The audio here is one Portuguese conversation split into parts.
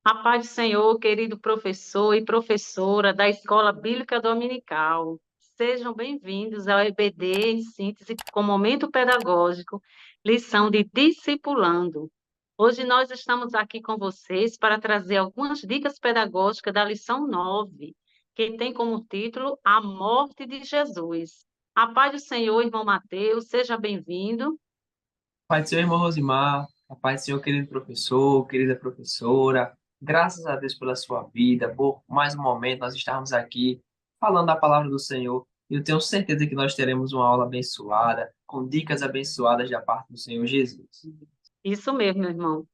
A paz do Senhor, querido professor e professora da Escola Bíblica Dominical. Sejam bem-vindos ao EBD em síntese com momento pedagógico, lição de discipulando. Hoje nós estamos aqui com vocês para trazer algumas dicas pedagógicas da lição 9, que tem como título A Morte de Jesus. A paz do Senhor, irmão Mateus, seja bem-vindo. Pai do Senhor, irmão Rosimar, a paz do Senhor, querido professor, querida professora, graças a Deus pela sua vida, por mais um momento nós estarmos aqui falando da palavra do Senhor, e eu tenho certeza que nós teremos uma aula abençoada, com dicas abençoadas da parte do Senhor Jesus. Isso mesmo, meu irmão.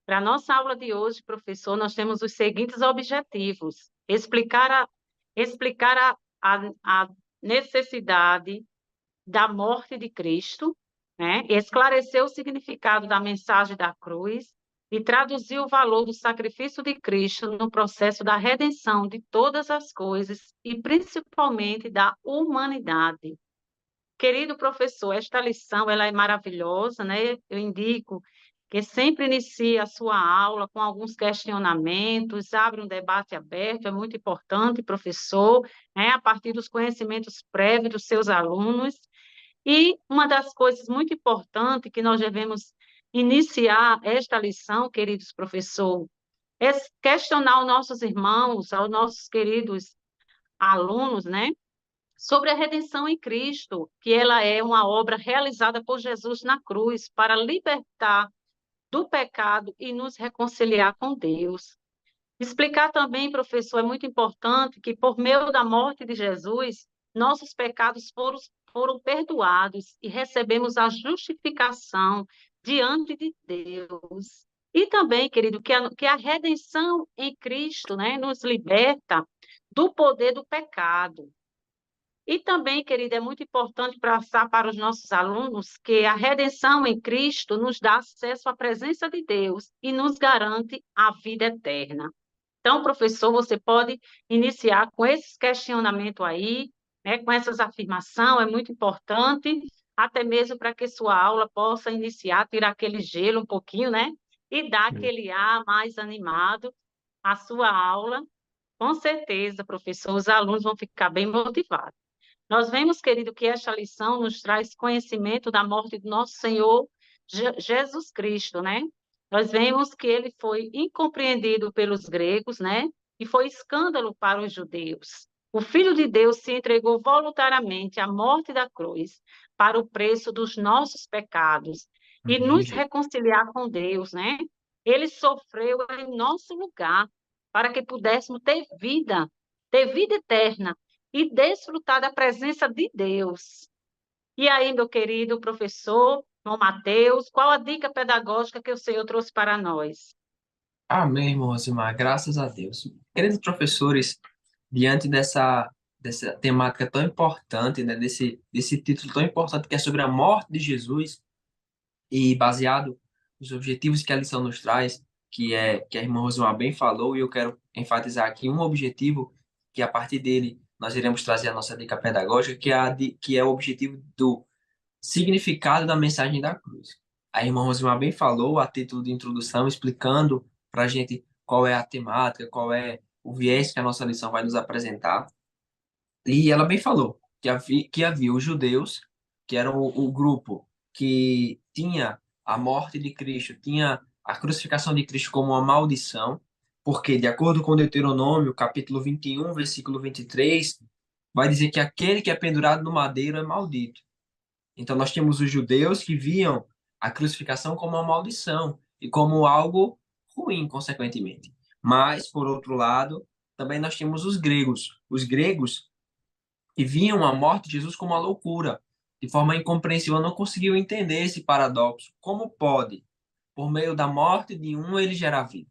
Para a nossa aula de hoje, professor, nós temos os seguintes objetivos: explicar a necessidade da morte de Cristo, né? Esclarecer o significado da mensagem da cruz e traduzir o valor do sacrifício de Cristo no processo da redenção de todas as coisas e principalmente da humanidade. Querido professor, esta lição ela é maravilhosa, né? Eu indico que sempre inicie a sua aula com alguns questionamentos, abre um debate aberto, é muito importante, professor, né? A partir dos conhecimentos prévios dos seus alunos. E uma das coisas muito importantes que nós devemos iniciar esta lição, queridos professor, é questionar os nossos irmãos, aos nossos queridos alunos, né? Sobre a redenção em Cristo, que ela é uma obra realizada por Jesus na cruz para libertar do pecado e nos reconciliar com Deus. Explicar também, professor, é muito importante que por meio da morte de Jesus, nossos pecados foram perdoados e recebemos a justificação diante de Deus. E também, querido, que a redenção em Cristo, né, nos liberta do poder do pecado. E também, querida, é muito importante passar para os nossos alunos que a redenção em Cristo nos dá acesso à presença de Deus e nos garante a vida eterna. Então, professor, você pode iniciar com esse questionamento aí, né, com essas afirmações, é muito importante, até mesmo para que sua aula possa iniciar, tirar aquele gelo um pouquinho, né, e dar aquele ar mais animado à sua aula. Com certeza, professor, os alunos vão ficar bem motivados. Nós vemos, querido, que esta lição nos traz conhecimento da morte do nosso Senhor Jesus Cristo, né? Nós vemos que ele foi incompreendido pelos gregos, né? E foi escândalo para os judeus. O Filho de Deus se entregou voluntariamente à morte da cruz para o preço dos nossos pecados e Amém, nos Jesus. reconciliar com Deus, né? Ele sofreu em nosso lugar para que pudéssemos ter vida eterna e desfrutar da presença de Deus. E aí, meu querido professor, João Mateus, qual a dica pedagógica que o Senhor trouxe para nós? Amém, irmão Rosimar, graças a Deus. Queridos professores, diante dessa temática tão importante, né, desse título tão importante que é sobre a morte de Jesus, e baseado nos objetivos que a lição nos traz, que a irmã Rosana bem falou, e eu quero enfatizar aqui um objetivo que a partir dele nós iremos trazer a nossa dica pedagógica, que é o objetivo do significado da mensagem da cruz. A irmã Rosana bem falou a título de introdução, explicando para a gente qual é a temática, qual é o viés que a nossa lição vai nos apresentar. E ela bem falou que havia os judeus, que eram o grupo que tinha a morte de Cristo, tinha a crucificação de Cristo como uma maldição, porque, de acordo com Deuteronômio, capítulo 21, versículo 23, vai dizer que aquele que é pendurado no madeiro é maldito. Então, nós temos os judeus que viam a crucificação como uma maldição e como algo ruim, consequentemente. Mas, por outro lado, também nós temos os gregos. Os gregos que viam a morte de Jesus como uma loucura. De forma incompreensível, não conseguiam entender esse paradoxo. Como pode, por meio da morte de um, ele gerar vida?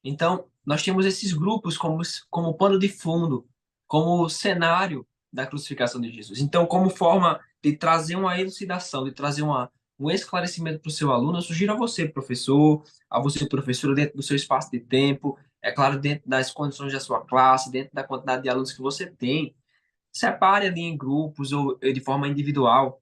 Então, nós temos esses grupos como pano de fundo, como cenário da crucificação de Jesus. Então, como forma de trazer uma elucidação, de trazer um esclarecimento para o seu aluno, eu sugiro a você, professora, dentro do seu espaço de tempo, é claro, dentro das condições da sua classe, dentro da quantidade de alunos que você tem, separe ali em grupos ou de forma individual.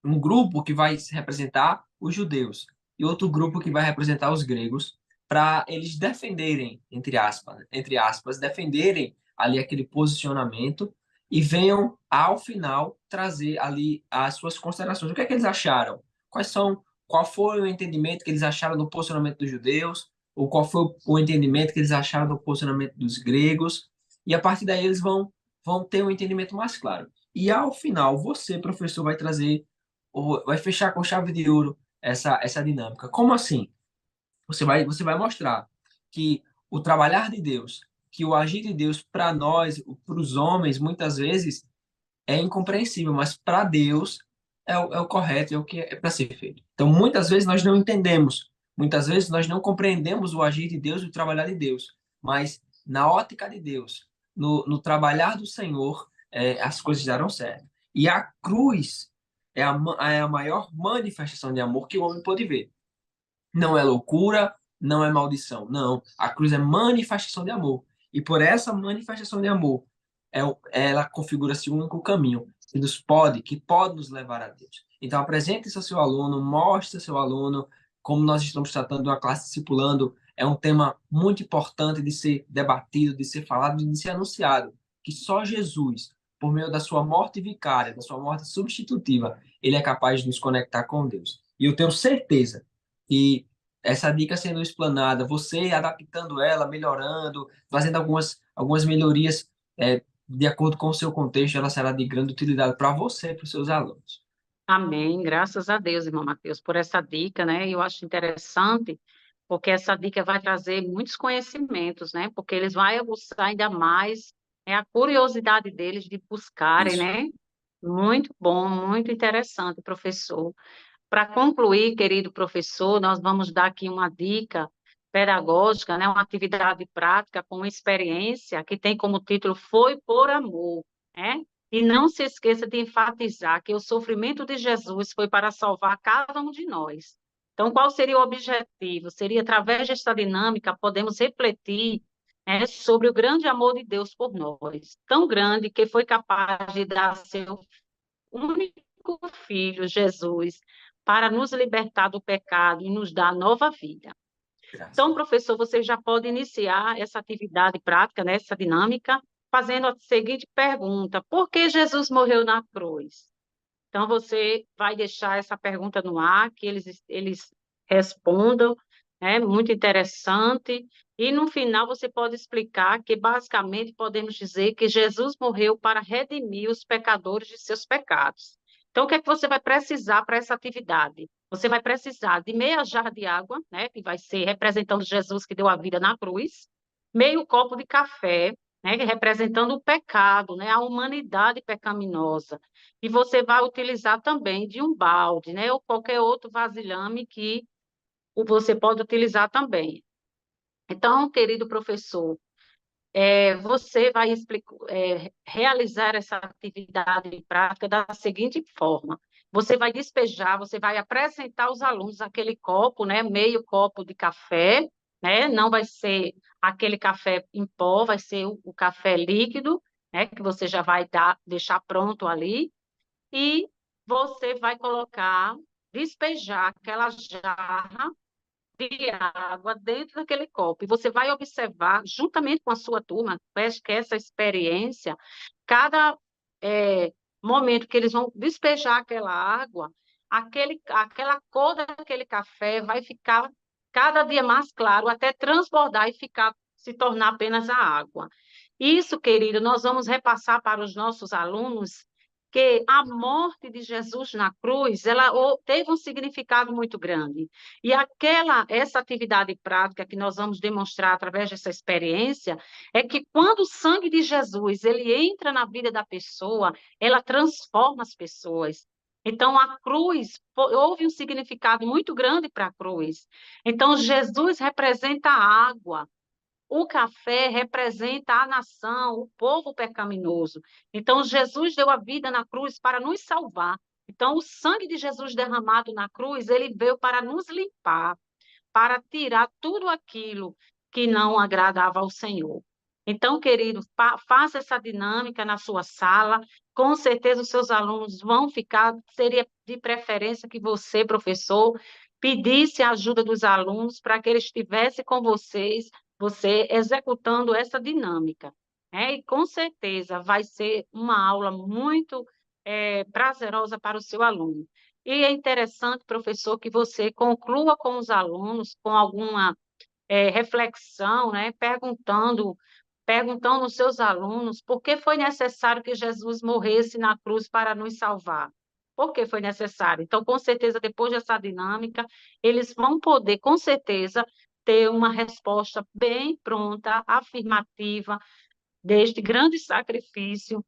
Um grupo que vai representar os judeus e outro grupo que vai representar os gregos, para eles defenderem, entre aspas, defenderem ali aquele posicionamento e venham, ao final, trazer ali as suas considerações. O que é que eles acharam? Qual foi o entendimento que eles acharam do posicionamento dos judeus? Ou qual foi o entendimento que eles acharam do posicionamento dos gregos? E a partir daí eles vão ter um entendimento mais claro. E ao final, você, professor, vai trazer, ou vai fechar com chave de ouro essa dinâmica. Como assim? Você vai mostrar que o trabalhar de Deus, que o agir de Deus para nós, para os homens, muitas vezes é incompreensível, mas para Deus é o correto, é o que é para ser feito. Então, muitas vezes nós não entendemos, muitas vezes nós não compreendemos o agir de Deus e o trabalhar de Deus, mas na ótica de Deus, no trabalhar do Senhor, as coisas darão certo. E a cruz é a maior manifestação de amor que o homem pode ver. Não é loucura, não é maldição. Não, a cruz é manifestação de amor. E por essa manifestação de amor, ela configura-se o único caminho que pode nos levar a Deus. Então, apresente isso ao seu aluno, mostre ao seu aluno como nós estamos tratando de uma classe discipulando. É um tema muito importante de ser debatido, de ser falado, de ser anunciado. Que só Jesus, por meio da sua morte vicária, da sua morte substitutiva, ele é capaz de nos conectar com Deus. E eu tenho certeza e essa dica sendo explanada, você adaptando ela, melhorando, fazendo algumas melhorias de acordo com o seu contexto, ela será de grande utilidade para você e para os seus alunos. Amém. Graças a Deus, irmão Mateus, por essa dica, né? Eu acho interessante, porque essa dica vai trazer muitos conhecimentos, né? Porque eles vão aguçar ainda mais, a curiosidade deles de buscarem, Isso. né? Muito bom, muito interessante, professor. Para concluir, querido professor, nós vamos dar aqui uma dica pedagógica, né? Uma atividade prática com uma experiência que tem como título Foi por Amor, né? E não se esqueça de enfatizar que o sofrimento de Jesus foi para salvar cada um de nós. Então, qual seria o objetivo? Seria, através desta dinâmica, podemos refletir, né, sobre o grande amor de Deus por nós, tão grande que foi capaz de dar seu único Filho, Jesus, para nos libertar do pecado e nos dar nova vida. Graças. Então, professor, você já pode iniciar essa atividade prática, né, essa dinâmica, fazendo a seguinte pergunta: por que Jesus morreu na cruz? Então, você vai deixar essa pergunta no ar, que eles respondam, é muito interessante. E no final você pode explicar que, basicamente, podemos dizer que Jesus morreu para redimir os pecadores de seus pecados. Então, o que é que você vai precisar para essa atividade? Você vai precisar de meia jarra de água, né, que vai ser representando Jesus que deu a vida na cruz, meio copo de café, né, representando o pecado, né, a humanidade pecaminosa. E você vai utilizar também de um balde, né, ou qualquer outro vasilhame que você pode utilizar também. Então, querido professor, você vai realizar essa atividade prática da seguinte forma: você vai despejar, você vai apresentar aos alunos aquele copo, né, meio copo de café, né, não vai ser aquele café em pó, vai ser o café líquido, né, que você já vai deixar pronto ali, e você vai despejar aquela jarra de água dentro daquele copo. E você vai observar, juntamente com a sua turma, acho que essa experiência, cada momento que eles vão despejar aquela água, aquela cor daquele café vai ficar cada dia mais claro, até transbordar e se tornar apenas a água. Isso, querido, nós vamos repassar para os nossos alunos que a morte de Jesus na cruz, teve um significado muito grande. E essa atividade prática que nós vamos demonstrar através dessa experiência é que quando o sangue de Jesus ele entra na vida da pessoa, ela transforma as pessoas. Então, a cruz, houve um significado muito grande para a cruz. Então, Jesus representa a água, o café representa a nação, o povo pecaminoso. Então, Jesus deu a vida na cruz para nos salvar. Então, o sangue de Jesus derramado na cruz, ele veio para nos limpar, para tirar tudo aquilo que não agradava ao Senhor. Então, querido, faça essa dinâmica na sua sala. Com certeza, os seus alunos vão ficar. Seria de preferência que você, professor, pedisse a ajuda dos alunos para que eles estivessem com você executando essa dinâmica, né? E com certeza vai ser uma aula muito prazerosa para o seu aluno. E é interessante, professor, que você conclua com os alunos com alguma reflexão, né? Perguntando aos seus alunos por que foi necessário que Jesus morresse na cruz para nos salvar. Por que foi necessário? Então, com certeza, depois dessa dinâmica, eles vão poder, com certeza, ter uma resposta bem pronta, afirmativa, deste grande sacrifício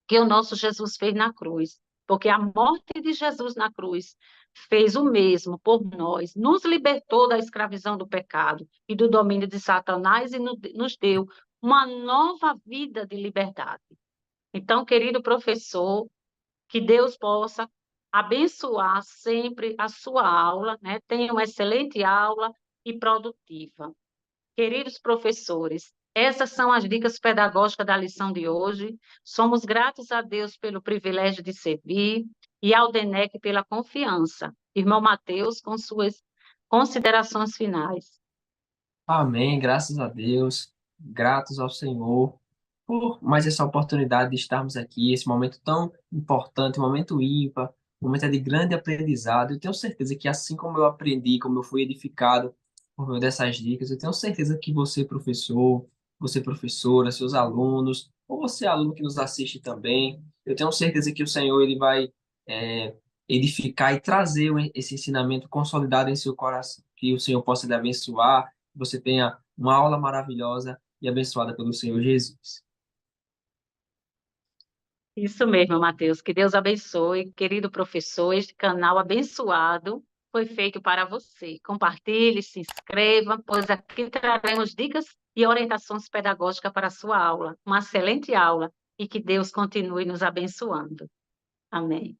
que o nosso Jesus fez na cruz. Porque a morte de Jesus na cruz fez o mesmo por nós, nos libertou da escravidão do pecado e do domínio de Satanás e nos deu uma nova vida de liberdade. Então, querido professor, que Deus possa abençoar sempre a sua aula, né? Tenha uma excelente aula e produtiva. Queridos professores, essas são as dicas pedagógicas da lição de hoje. Somos gratos a Deus pelo privilégio de servir e ao DENEC pela confiança. Irmão Mateus, com suas considerações finais. Amém, graças a Deus, gratos ao Senhor por mais essa oportunidade de estarmos aqui, esse momento tão importante, um momento ímpar, um momento de grande aprendizado. Eu tenho certeza que assim como eu aprendi, como eu fui edificado por meio dessas dicas, eu tenho certeza que você, professor, você, professora, seus alunos, ou você, aluno que nos assiste também, eu tenho certeza que o Senhor ele vai é, edificar e trazer esse ensinamento consolidado em seu coração, que o Senhor possa lhe abençoar, que você tenha uma aula maravilhosa e abençoada pelo Senhor Jesus. Isso mesmo, Mateus. Que Deus abençoe. Querido professor, este canal abençoado foi feito para você. Compartilhe, se inscreva, pois aqui traremos dicas e orientações pedagógicas para a sua aula. Uma excelente aula e que Deus continue nos abençoando. Amém.